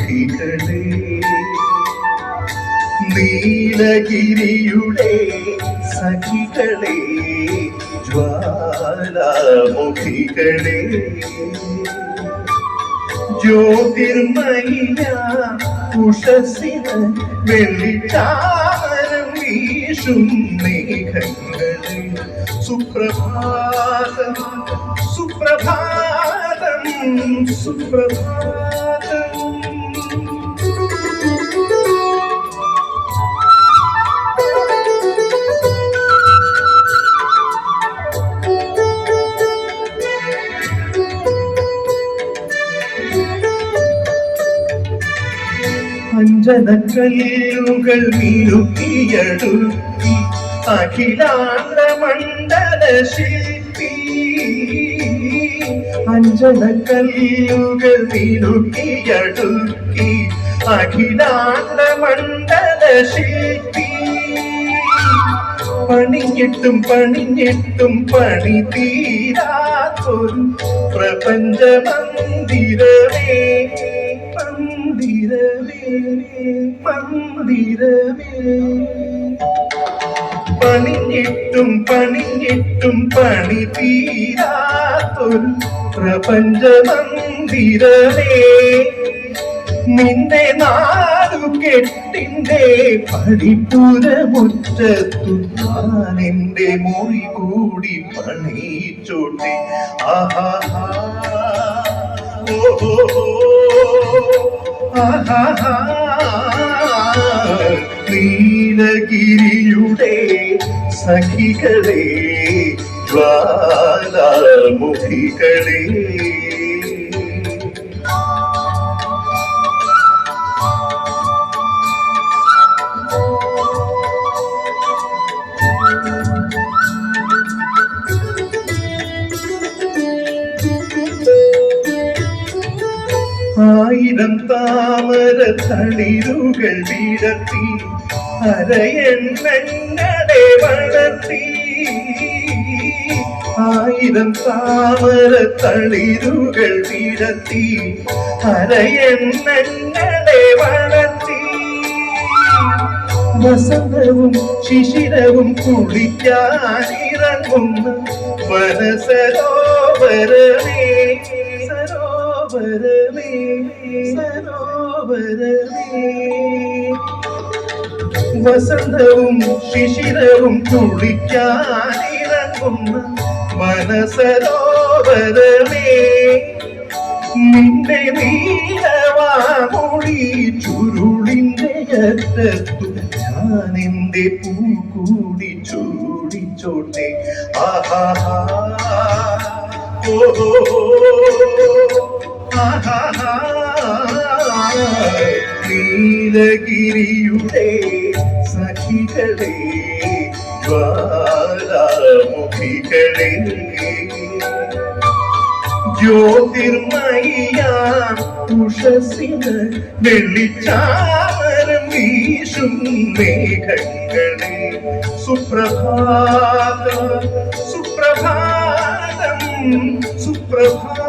മുഖികളെ നീലഗിരിയുടെ സഖികളെ ജ്വാലാമുഖികളെ ജ്യോതിർമയ ഉഷസിന് വെള്ളിച്ചാമരം വീശും മേഘങ്ങളെ സുപ്രഭാതം സുപ്രഭാതം സുപ്രഭാതം. അഞ്ജനക്കല്ലുകൾ മിനുക്കിയടുക്കി അഖിലാണ്ട മണ്ഡല ശില്പി അഞ്ജനക്കല്ലുകൾ മിനുക്കിയടുക്കി അഖിലാണ്ട മണ്ഡല ശില്പി പണിഞ്ഞിട്ടും പണിഞ്ഞിട്ടും പണി തീരാത്തൊരു പ്രപഞ്ച മന്ദിരമേ മന്ദിരമേ മന്ദിരമേ പണിഞ്ഞിട്ടും പണിഞ്ഞിട്ടും പണി തീരാത്തൊരു പ്രപഞ്ച മന്ദിരമേ നിന്റെ നാലുകെട്ടിന്റെ പടിപ്പുരമുറ്റത്തു ഞാൻ എന്റെ മൊഴി കൂടി പണിയിച്ചോട്ടെ. ആഹാ ഓ ആഹാ നീലഗിരിയുടെ സഖികളെ ജ്വാലാമുഖികളെ ആയിരം താമര തളിരുകൾ വിടർത്തി അരയണ്ണങ്ങളെ വളർത്തി ആയിരം താമര തളിരുകൾ വിടർത്തി അരയണ്ണങ്ങളെ വളർത്തി വസന്തവും ശിശിരവും കുളിക്കാനിറങ്ങുന്ന വനസരോവരമേ സരോവരമേ സരോവരമേ വസന്തവും ശിശിരവും കുളിക്കാനിറങ്ങുന്ന മനസരോവരമേ നിന്റെ നീലവാമൊഴി ചുരുളിന്റെ അറ്റത്തു ഞാൻ എന്റെ പൂ കൂടി ചൂടിച്ചോട്ടെ. ആഹാ ഓ ആഹാ നീലഗിരിയുടെ സഖികളെ ജ്വാലാമുഖികളെ ജ്യോതിർമയ ഉഷസിന് വെള്ളിച്ചാമരം വീശും മേഘങ്ങളെ സുപ്രഭാതം സുപ്രഭാതം സുപ്രഭാതം.